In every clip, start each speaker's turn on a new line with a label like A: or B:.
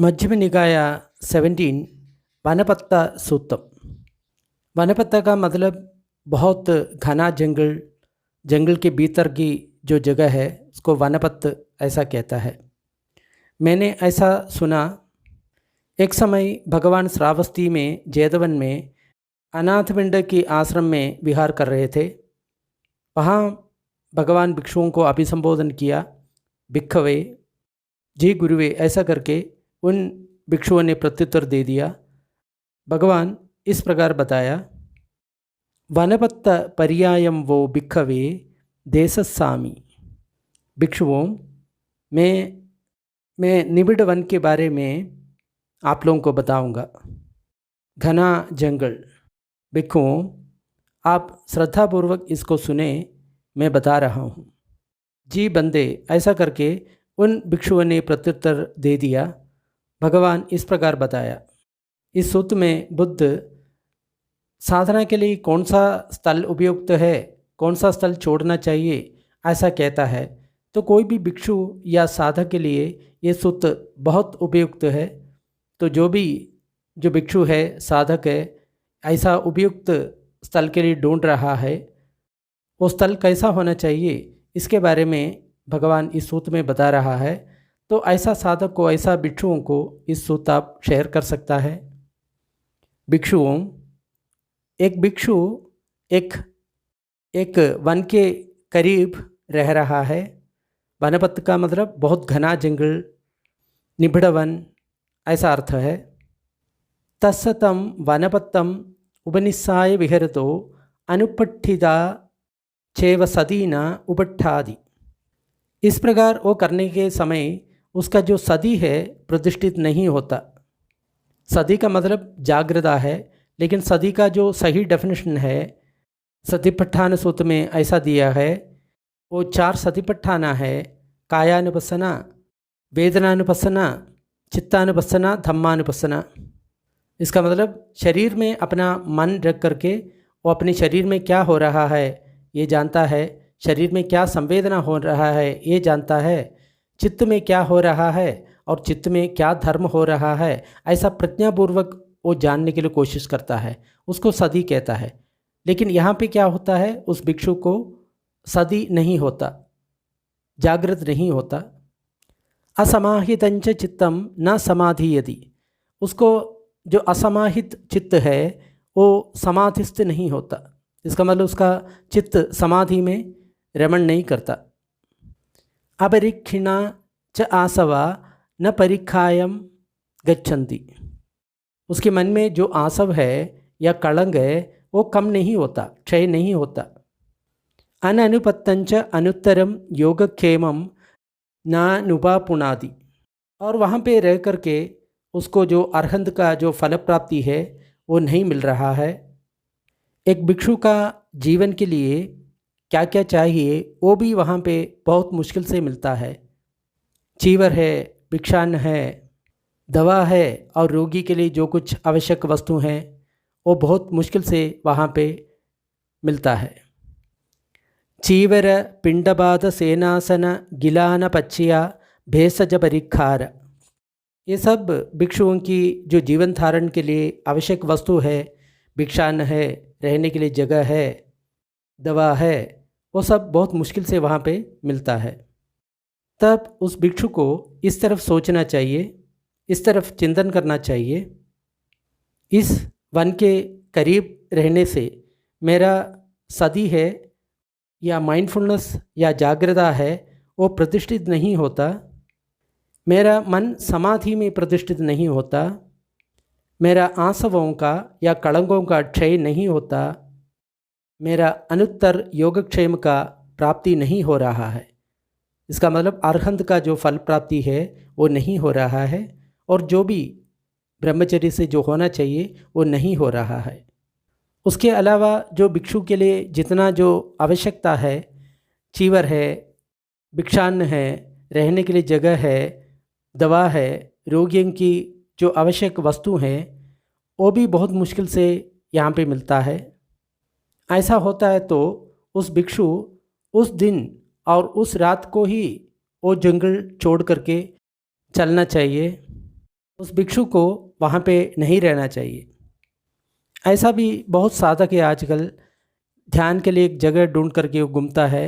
A: मध्यम निकाय 17 वनपत्ता सूत्तम। वनपत्ता का मतलब बहुत घना जंगल, जंगल के भीतर की जो जगह है उसको वनपत्त ऐसा कहता है। मैंने ऐसा सुना, एक समय भगवान श्रावस्ती में जैतवन में अनाथपिंड की आश्रम में विहार कर रहे थे। वहाँ भगवान भिक्षुओं को अभिसंबोधन किया, भिक्खवे जी गुरुवे ऐसा करके उन भिक्षुओं ने प्रत्युत्तर दे दिया। भगवान इस प्रकार बताया, वनपत्त पर्यायम वो भिक्खवे देशस्सामी। भिक्षुओं, मैं निबिड़ वन के बारे में आप लोगों को बताऊंगा। घना जंगल। भिक्षुओं, आप श्रद्धापूर्वक इसको सुने, मैं बता रहा हूँ। जी बंदे ऐसा करके उन भिक्षुओं ने प्रत्युत्तर दे दिया। भगवान इस प्रकार बताया, इस सूत्र में बुद्ध साधना के लिए कौन सा स्थल उपयुक्त है, कौन सा स्थल छोड़ना चाहिए ऐसा कहता है। तो कोई भी भिक्षु या साधक के लिए ये सूत्र बहुत उपयुक्त है। तो जो भिक्षु है, साधक है, ऐसा उपयुक्त स्थल के लिए ढूंढ रहा है, वो स्थल कैसा होना चाहिए इसके बारे में भगवान इस सूत्र में बता रहा है। तो ऐसा साधक को, ऐसा भिक्षुओं को इस सूत्र आप शेयर कर सकता है। भिक्षुओं, एक भिक्षु एक वन के करीब रह रहा है। वनपत्त का मतलब बहुत घना जंगल, निबिड़ वन ऐसा अर्थ है। तत्सतं वनपत्तम उपनिस्साय विहरतो अनुपट्ठिता चैव सदीना उपट्ठादि। इस प्रकार वो करने के समय उसका जो सदी है प्रतिष्ठित नहीं होता। सदी का मतलब जागृता है, लेकिन सदी का जो सही डेफिनेशन है सतिपट्ठान सूत्र में ऐसा दिया है। वो 4 सतिपट्ठाना है: कायानुपස්සना, वेदनानुपස්සना, चित्तानुपස්සना, धम्मानुपස්සना। इसका मतलब शरीर में अपना मन रख करके वो अपने शरीर में क्या हो रहा है ये जानता है, शरीर में क्या संवेदना हो रहा है ये जानता है, चित्त में क्या हो रहा है और चित्त में क्या धर्म हो रहा है, ऐसा प्रज्ञापूर्वक वो जानने के लिए कोशिश करता है, उसको सदी कहता है। लेकिन यहाँ पे क्या होता है, उस भिक्षु को सदी नहीं होता, जागृत नहीं होता। असमाहितंच चित्तम न समाधीयति। उसको जो असमाहित चित्त है वो समाधिस्थ नहीं होता। इसका मतलब उसका चित्त समाधि में रमण नहीं करता। अपरिक्षिणा च आसवा न परिखायम गच्छन्ति। उसके मन में जो आसव है या कलंक है वो कम नहीं होता, क्षय नहीं होता। अननुपत्तंच अनुत्तरम योगक्षेमम नानुपापुनादि। और वहाँ पे रह करके उसको जो अरहंत का जो फल प्राप्ति है वो नहीं मिल रहा है। एक भिक्षु का जीवन के लिए क्या क्या चाहिए वो भी वहाँ पे बहुत मुश्किल से मिलता है। चीवर है, भिक्षान्न है, दवा है और रोगी के लिए जो कुछ आवश्यक वस्तु हैं वो बहुत मुश्किल से वहाँ पे मिलता है। चीवर, पिंडपाद, सेनासन, गिलान पच्चिया, भेषज परिखार, ये सब भिक्षुओं की जो जीवन धारण के लिए आवश्यक वस्तु है, भिक्षान्न है, रहने के लिए जगह है, दवा है, वो सब बहुत मुश्किल से वहाँ पे मिलता है। तब उस भिक्षु को इस तरफ सोचना चाहिए, इस तरफ चिंतन करना चाहिए, इस वन के करीब रहने से मेरा सदी है या माइंडफुलनेस या जागृता है वो प्रतिष्ठित नहीं होता, मेरा मन समाधि में प्रतिष्ठित नहीं होता, मेरा आसवों का या कलंकों का क्षय नहीं होता, मेरा अनुत्तर योगक्षेम का प्राप्ति नहीं हो रहा है। इसका मतलब अरहंत का जो फल प्राप्ति है वो नहीं हो रहा है, और जो भी ब्रह्मचर्य से जो होना चाहिए वो नहीं हो रहा है। उसके अलावा जो भिक्षु के लिए जितना जो आवश्यकता है, चीवर है, भिक्षान्न है, रहने के लिए जगह है, दवा है, रोगियों की जो आवश्यक वस्तु हैं वो भी बहुत मुश्किल से यहाँ पे मिलता है। ऐसा होता है तो उस भिक्षु उस दिन और उस रात को ही वो जंगल छोड़ करके चलना चाहिए। उस भिक्षु को वहाँ पे नहीं रहना चाहिए। ऐसा भी बहुत साधक है आजकल, ध्यान के लिए एक जगह ढूंढ करके वो घूमता है,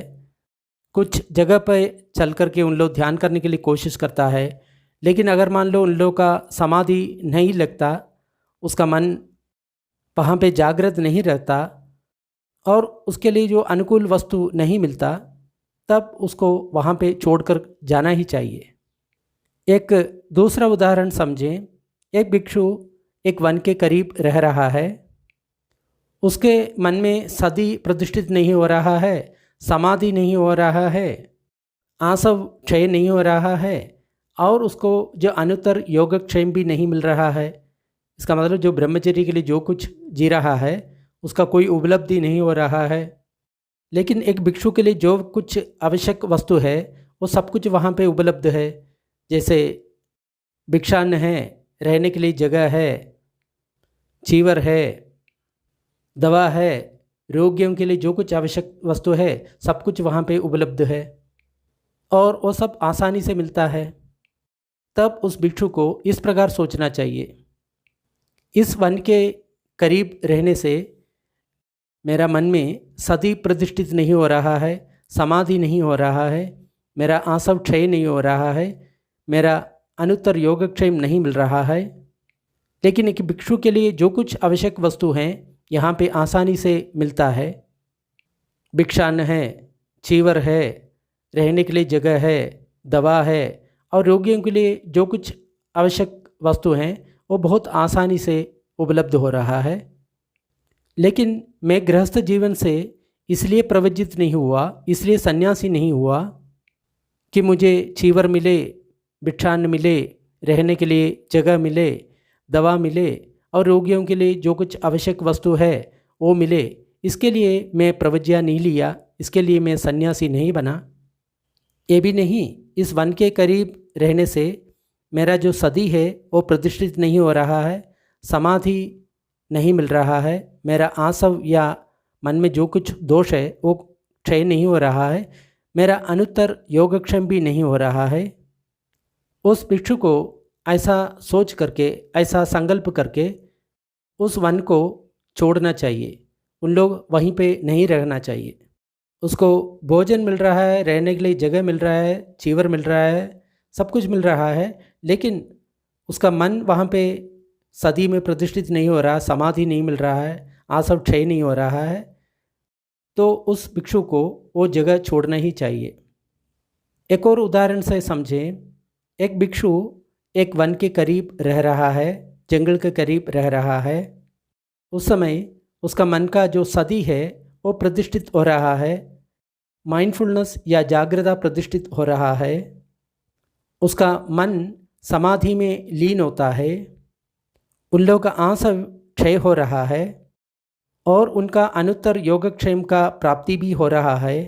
A: कुछ जगह पे चल कर के उन लोग ध्यान करने के लिए कोशिश करता है, लेकिन अगर मान लो उन लोगों का समाधि नहीं लगता, उसका मन वहाँ पे जागृत नहीं रहता और उसके लिए जो अनुकूल वस्तु नहीं मिलता, तब उसको वहाँ पे छोड़कर जाना ही चाहिए। एक दूसरा उदाहरण समझें। एक भिक्षु एक वन के करीब रह रहा है, उसके मन में सदी प्रतिष्ठित नहीं हो रहा है, समाधि नहीं हो रहा है, आसव क्षय नहीं हो रहा है और उसको जो अनुत्तर योगक्षेम भी नहीं मिल रहा है। इसका मतलब जो ब्रह्मचर्य के लिए जो कुछ जी रहा है उसका कोई उपलब्धि नहीं हो रहा है। लेकिन एक भिक्षु के लिए जो कुछ आवश्यक वस्तु है वो सब कुछ वहाँ पे उपलब्ध है। जैसे भिक्षान्न है, रहने के लिए जगह है, चीवर है, दवा है, रोगियों के लिए जो कुछ आवश्यक वस्तु है सब कुछ वहाँ पे उपलब्ध है और वो सब आसानी से मिलता है। तब उस भिक्षु को इस प्रकार सोचना चाहिए, इस वन के करीब रहने से मेरा मन में सदी प्रतिष्ठित नहीं हो रहा है, समाधि नहीं हो रहा है, मेरा आसव क्षय नहीं हो रहा है, मेरा अनुत्तर योगक्षेम नहीं मिल रहा है। लेकिन एक भिक्षु के लिए जो कुछ आवश्यक वस्तु हैं यहाँ पे आसानी से मिलता है। भिक्षान्न है, चीवर है, रहने के लिए जगह है, दवा है और रोगियों के लिए जो कुछ आवश्यक वस्तु हैं वो बहुत आसानी से उपलब्ध हो रहा है। लेकिन मैं गृहस्थ जीवन से इसलिए प्रवज्जित नहीं हुआ, इसलिए सन्यासी नहीं हुआ कि मुझे चीवर मिले, भिक्षान्न मिले, रहने के लिए जगह मिले, दवा मिले और रोगियों के लिए जो कुछ आवश्यक वस्तु है वो मिले। इसके लिए मैं प्रवज्ञा नहीं लिया, इसके लिए मैं सन्यासी नहीं बना। ये भी नहीं, इस वन के करीब रहने से मेरा जो सदी है वो प्रतिष्ठित नहीं हो रहा है, समाधि नहीं मिल रहा है, मेरा आसव या मन में जो कुछ दोष है वो क्षय नहीं हो रहा है, मेरा अनुत्तर योगक्षेम भी नहीं हो रहा है। उस भिक्षु को ऐसा सोच करके, ऐसा संकल्प करके उस वन को छोड़ना चाहिए। उन लोग वहीं पे नहीं रहना चाहिए। उसको भोजन मिल रहा है, रहने के लिए जगह मिल रहा है, चीवर मिल रहा है, सब कुछ मिल रहा है, लेकिन उसका मन वहाँ पे सदी में प्रतिष्ठित नहीं हो रहा, समाधि नहीं मिल रहा है, आसव क्षय नहीं हो रहा है, तो उस भिक्षु को वो जगह छोड़ना ही चाहिए। एक और उदाहरण से समझें। एक भिक्षु एक वन के करीब रह रहा है, जंगल के करीब रह रहा है। उस समय उसका मन का जो सदी है वो प्रतिष्ठित हो रहा है, माइंडफुलनेस या जागृता प्रतिष्ठित हो रहा है, उसका मन समाधि में लीन होता है, उन लोगों का आसव क्षय हो रहा है और उनका अनुत्तर योगक्षेम का प्राप्ति भी हो रहा है।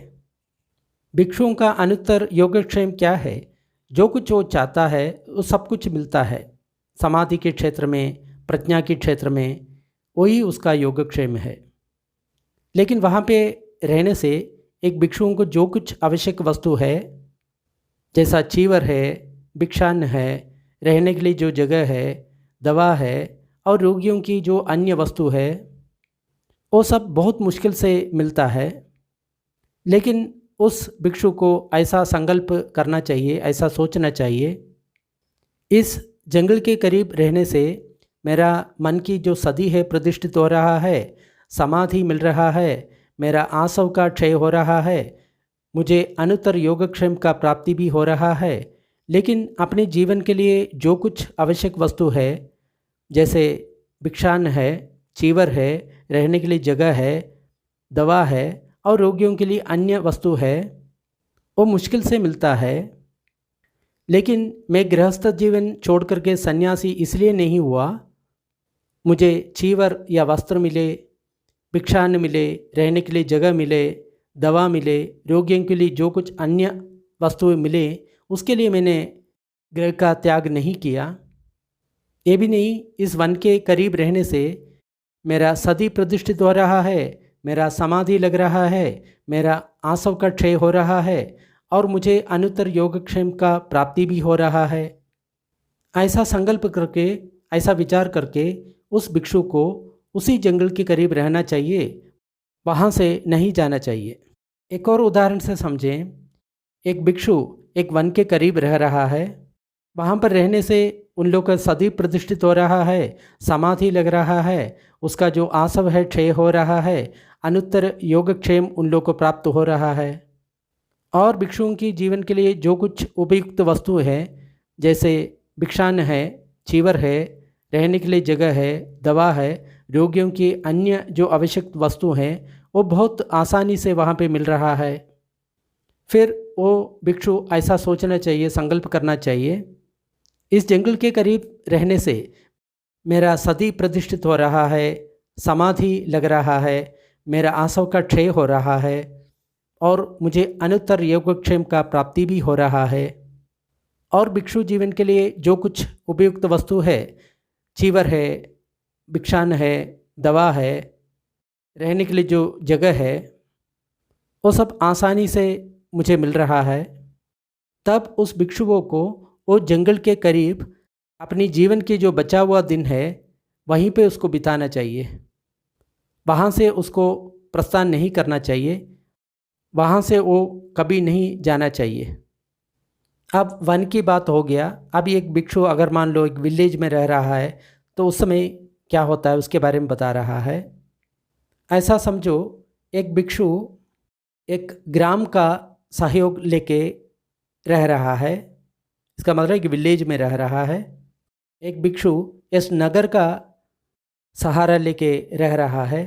A: भिक्षुओं का अनुत्तर योगक्षेम क्या है? जो कुछ वो चाहता है वो सब कुछ मिलता है। समाधि के क्षेत्र में, प्रज्ञा के क्षेत्र में, वही उसका योगक्षेम है। लेकिन वहाँ पे रहने से एक भिक्षुओं को जो कुछ आवश्यक वस्तु है, जैसा चीवर है, भिक्षान्न है, रहने के लिए जो जगह है, दवा है और रोगियों की जो अन्य वस्तु है, वो सब बहुत मुश्किल से मिलता है। लेकिन उस भिक्षु को ऐसा संकल्प करना चाहिए, ऐसा सोचना चाहिए, इस जंगल के करीब रहने से मेरा मन की जो सदी है प्रतिष्ठित हो रहा है, समाधि मिल रहा है, मेरा आसव का क्षय हो रहा है, मुझे अनुत्तर योगक्षेम का प्राप्ति भी हो रहा है। लेकिन अपने जीवन के लिए जो कुछ आवश्यक वस्तु है, जैसे भिक्षान्न है, चीवर है, रहने के लिए जगह है, दवा है और रोगियों के लिए अन्य वस्तु है, वो मुश्किल से मिलता है। लेकिन मैं गृहस्थ जीवन छोड़ करके सन्यासी इसलिए नहीं हुआ, मुझे चीवर या वस्त्र मिले, भिक्षान्न मिले, रहने के लिए जगह मिले, दवा मिले, रोगियों के लिए जो कुछ अन्य वस्तुएं मिले, उसके लिए मैंने गृह का त्याग नहीं किया। ये भी नहीं, इस वन के करीब रहने से मेरा सदी प्रतिष्ठित हो रहा है, मेरा समाधि लग रहा है, मेरा आसव का क्षय हो रहा है और मुझे अनुत्तर योगक्षेम का प्राप्ति भी हो रहा है। ऐसा संकल्प करके, ऐसा विचार करके उस भिक्षु को उसी जंगल के करीब रहना चाहिए, वहाँ से नहीं जाना चाहिए। एक और उदाहरण से समझें। एक भिक्षु एक वन के करीब रह रहा है। वहाँ पर रहने से उन लोग का सदी प्रतिष्ठित हो रहा है, समाधि लग रहा है, उसका जो आसव है क्षय हो रहा है, अनुत्तर योगक्षेम उन लोग को प्राप्त हो रहा है। और भिक्षुओं की जीवन के लिए जो कुछ उपयुक्त वस्तु है, जैसे भिक्षान्न है, चीवर है, रहने के लिए जगह है, दवा है, रोगियों की अन्य जो आवश्यक वस्तु हैं, वो बहुत आसानी से वहाँ पे मिल रहा है। फिर वो भिक्षु ऐसा सोचना चाहिए, संकल्प करना चाहिए, इस जंगल के करीब रहने से मेरा सदी प्रतिष्ठित हो रहा है, समाधि लग रहा है, मेरा आसव का क्षय हो रहा है और मुझे अनुत्तर योगक्षेम का प्राप्ति भी हो रहा है। और भिक्षु जीवन के लिए जो कुछ उपयुक्त वस्तु है, चीवर है, भिक्षान्न है, दवा है, रहने के लिए जो जगह है, वो सब आसानी से मुझे मिल रहा है। तब उस भिक्षुओं को वो जंगल के करीब अपनी जीवन के जो बचा हुआ दिन है वहीं पे उसको बिताना चाहिए। वहाँ से उसको प्रस्थान नहीं करना चाहिए, वहाँ से वो कभी नहीं जाना चाहिए। अब वन की बात हो गया। अब एक भिक्षु अगर मान लो एक विलेज में रह रहा है तो उस समय क्या होता है उसके बारे में बता रहा है। ऐसा समझो, एक भिक्षु एक ग्राम का सहयोग लेके रह रहा है, इसका मतलब है कि विलेज में रह रहा है। एक भिक्षु इस नगर का सहारा लेके रह रहा है।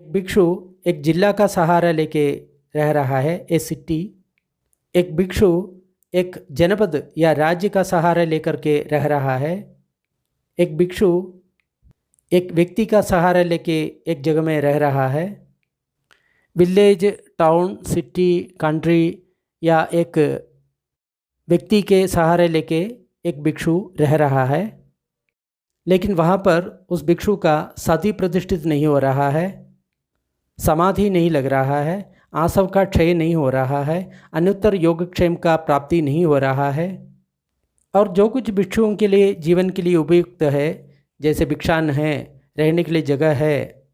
A: भिक्षु एक जिला का सहारा लेके रह रहा है, ए सिटी। एक भिक्षु एक जनपद या राज्य का सहारा लेकर के रह रहा है। एक भिक्षु एक व्यक्ति का सहारा लेके एक जगह में रह रहा है। विलेज, टाउन, सिटी, कंट्री या एक व्यक्ति के सहारे लेके एक भिक्षु रह रहा है, लेकिन वहाँ पर उस भिक्षु का सदी प्रतिष्ठित नहीं हो रहा है, समाधि नहीं लग रहा है, आसव का क्षय नहीं हो रहा है, अनुत्तर योगक्षेम का प्राप्ति नहीं हो रहा है। और जो कुछ भिक्षुओं के लिए जीवन के लिए उपयुक्त है, जैसे भिक्षान्न है, रहने के लिए जगह है,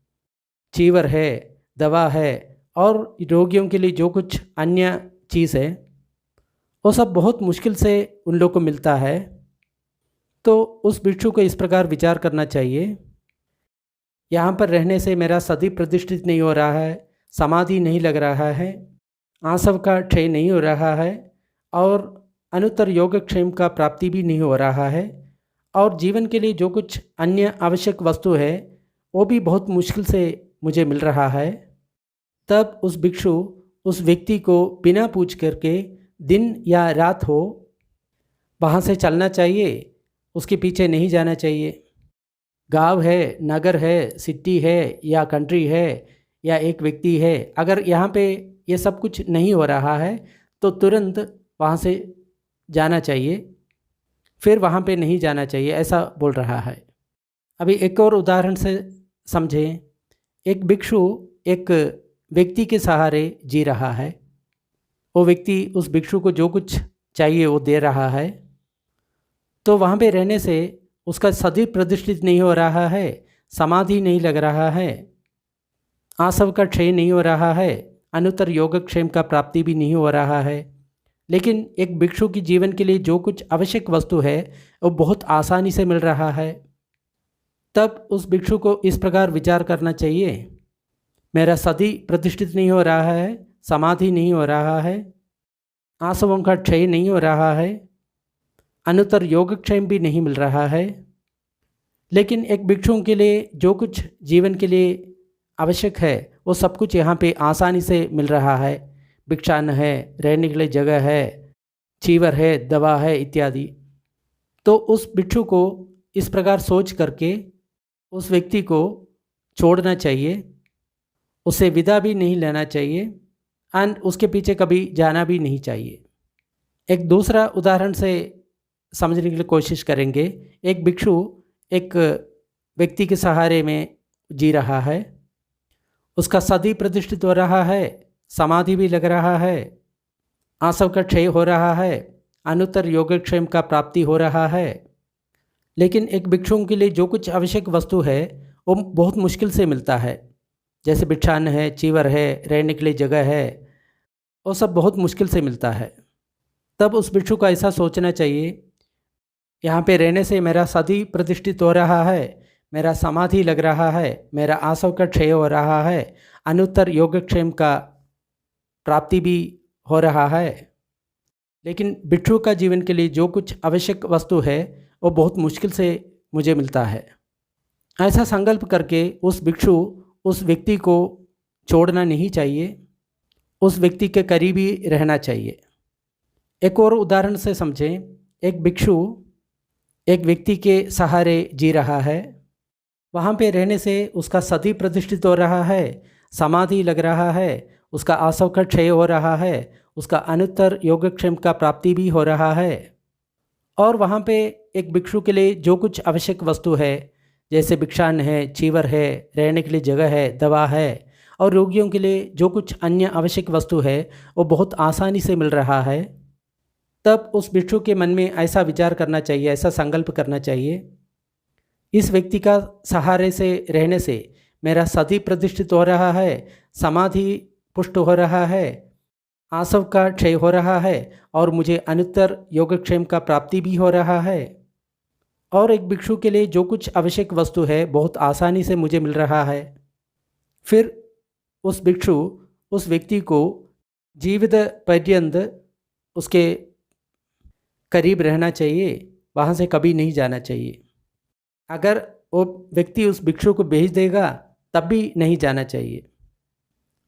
A: चीवर है, दवा है और रोगियों के लिए जो कुछ अन्य चीज़ है, वो सब बहुत मुश्किल से उन लोग को मिलता है। तो उस भिक्षु को इस प्रकार विचार करना चाहिए, यहाँ पर रहने से मेरा सदी प्रतिष्ठित नहीं हो रहा है, समाधि नहीं लग रहा है, आसव का क्षय नहीं हो रहा है और अनुत्तर योगक्षेम का प्राप्ति भी नहीं हो रहा है, और जीवन के लिए जो कुछ अन्य आवश्यक वस्तु है वो भी बहुत मुश्किल से मुझे मिल रहा है। तब उस भिक्षु उस व्यक्ति को बिना पूछ करके, दिन या रात हो, वहाँ से चलना चाहिए, उसके पीछे नहीं जाना चाहिए। गांव है, नगर है, सिटी है या कंट्री है या एक व्यक्ति है, अगर यहाँ पे ये सब कुछ नहीं हो रहा है तो तुरंत वहाँ से जाना चाहिए, फिर वहाँ पे नहीं जाना चाहिए, ऐसा बोल रहा है। अभी एक और उदाहरण से समझें। एक भिक्षु एक व्यक्ति के सहारे जी रहा है, वो व्यक्ति उस भिक्षु को जो कुछ चाहिए वो दे रहा है, तो वहाँ पे रहने से उसका सदी प्रतिष्ठित नहीं हो रहा है, समाधि नहीं लग रहा है, आसव का क्षय नहीं हो रहा है, अनुत्तर योगक्षेम का प्राप्ति भी नहीं हो रहा है। लेकिन एक भिक्षु की जीवन के लिए जो कुछ आवश्यक वस्तु है वो बहुत आसानी से मिल रहा है। तब उस भिक्षु को इस प्रकार विचार करना चाहिए, मेरा सदी प्रतिष्ठित नहीं हो रहा है, समाधि नहीं हो रहा है, आसवों का क्षय नहीं हो रहा है, अनुत्तर योगक्षेम भी नहीं मिल रहा है। लेकिन एक भिक्षुओं के लिए जो कुछ जीवन के लिए आवश्यक है वो सब कुछ यहाँ पे आसानी से मिल रहा है। भिक्षान्न है, रहने के लिए जगह है, चीवर है, दवा है इत्यादि। तो उस भिक्षु को इस प्रकार सोच करके उस व्यक्ति को छोड़ना चाहिए, उससे विदा भी नहीं लेना चाहिए एंड उसके पीछे कभी जाना भी नहीं चाहिए। एक दूसरा उदाहरण से समझने के लिए कोशिश करेंगे। एक भिक्षु एक व्यक्ति के सहारे में जी रहा है, उसका सदी प्रतिष्ठित हो रहा है, समाधि भी लग रहा है, आसव का क्षय हो रहा है, अनुत्तर योगक्षेम का प्राप्ति हो रहा है लेकिन एक भिक्षुओं के लिए जो कुछ आवश्यक वस्तु है वो बहुत मुश्किल से मिलता है। जैसे भिक्षान्न है, चीवर है, रहने के लिए जगह है, वो सब बहुत मुश्किल से मिलता है। तब उस भिक्षु को ऐसा सोचना चाहिए, यहाँ पे रहने से मेरा सदी प्रतिष्ठित हो रहा है, मेरा समाधि लग रहा है, मेरा आसव का क्षय हो रहा है, अनुत्तर योगक्षेम का प्राप्ति भी हो रहा है। लेकिन भिक्षु का जीवन के लिए जो कुछ आवश्यक वस्तु है वो बहुत मुश्किल से मुझे मिलता है। ऐसा संकल्प करके उस भिक्षु उस व्यक्ति को छोड़ना नहीं चाहिए, उस व्यक्ति के करीब ही रहना चाहिए। एक और उदाहरण से समझें। एक भिक्षु एक व्यक्ति के सहारे जी रहा है, वहाँ पे रहने से उसका सती प्रतिष्ठित हो रहा है, समाधि लग रहा है, उसका आसव का क्षय हो रहा है, उसका अनुत्तर योगक्षेम का प्राप्ति भी हो रहा है। और वहाँ पे एक भिक्षु के लिए जो कुछ आवश्यक वस्तु है, जैसे भिक्षान्न है, चीवर है, रहने के लिए जगह है, दवा है, और रोगियों के लिए जो कुछ अन्य आवश्यक वस्तु है वो बहुत आसानी से मिल रहा है। तब उस भिक्षु के मन में ऐसा विचार करना चाहिए, ऐसा संकल्प करना चाहिए, इस व्यक्ति का सहारे से रहने से मेरा सती प्रतिष्ठित हो रहा है, समाधि पुष्ट हो रहा है, आसव का क्षय हो रहा है, और मुझे अनुत्तर योगक्षेम का प्राप्ति भी हो रहा है। और एक भिक्षु के लिए जो कुछ आवश्यक वस्तु है बहुत आसानी से मुझे मिल रहा है। फिर उस भिक्षु उस व्यक्ति को जीवित पर्यंत उसके करीब रहना चाहिए, वहाँ से कभी नहीं जाना चाहिए। अगर वो व्यक्ति उस भिक्षु को भेज देगा तब भी नहीं जाना चाहिए।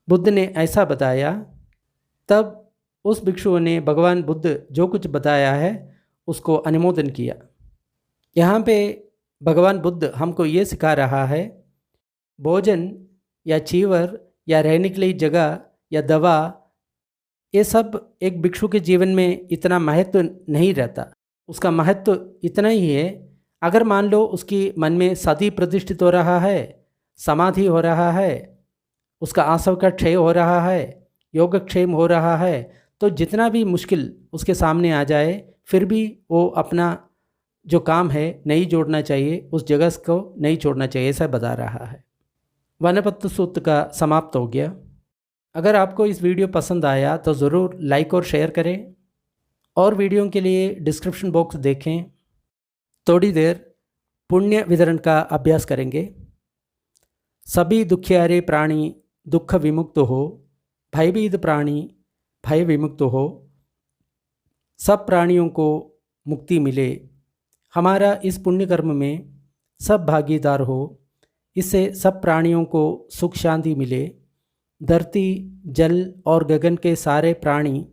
A: बुद्ध ने ऐसा बताया। तब उस भिक्षु ने भगवान बुद्ध जो कुछ बताया है उसको अनुमोदन किया। यहाँ पे भगवान बुद्ध हमको ये सिखा रहा है, भोजन या चीवर या रहने के लिए जगह या दवा, ये सब एक भिक्षु के जीवन में इतना महत्व नहीं रहता। उसका महत्व इतना ही है, अगर मान लो उसकी मन में सती प्रतिष्ठित हो रहा है, समाधि हो रहा है, उसका आसव का क्षय हो रहा है, योगक्षेम हो रहा है, तो जितना भी मुश्किल उसके सामने आ जाए फिर भी वो अपना जो काम है नहीं जोड़ना चाहिए, उस जगह को नहीं छोड़ना चाहिए, ऐसा बता रहा है। वनपत्त सूत्र का समाप्त हो गया। अगर आपको इस वीडियो पसंद आया तो ज़रूर लाइक और शेयर करें, और वीडियो के लिए डिस्क्रिप्शन बॉक्स देखें। थोड़ी देर पुण्य वितरण का अभ्यास करेंगे। सभी दुखियारे प्राणी दुख विमुक्त हो, भयभीत प्राणी भय विमुक्त हो, सब प्राणियों को मुक्ति मिले, हमारा इस पुण्य कर्म में सब भागीदार हो, इससे सब प्राणियों को सुख शांति मिले। धरती, जल और गगन के सारे प्राणी,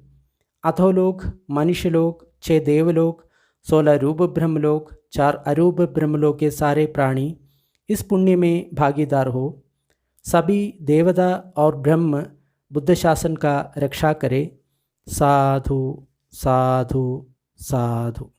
A: अधोलोक, मनुष्यलोक, 6 देवलोक, 16 रूप ब्रह्मलोक, 4 अरूप ब्रह्मलोक के सारे प्राणी इस पुण्य में भागीदार हो। सभी देवता और ब्रह्म बुद्ध शासन का रक्षा करे। साधु साधु साधु।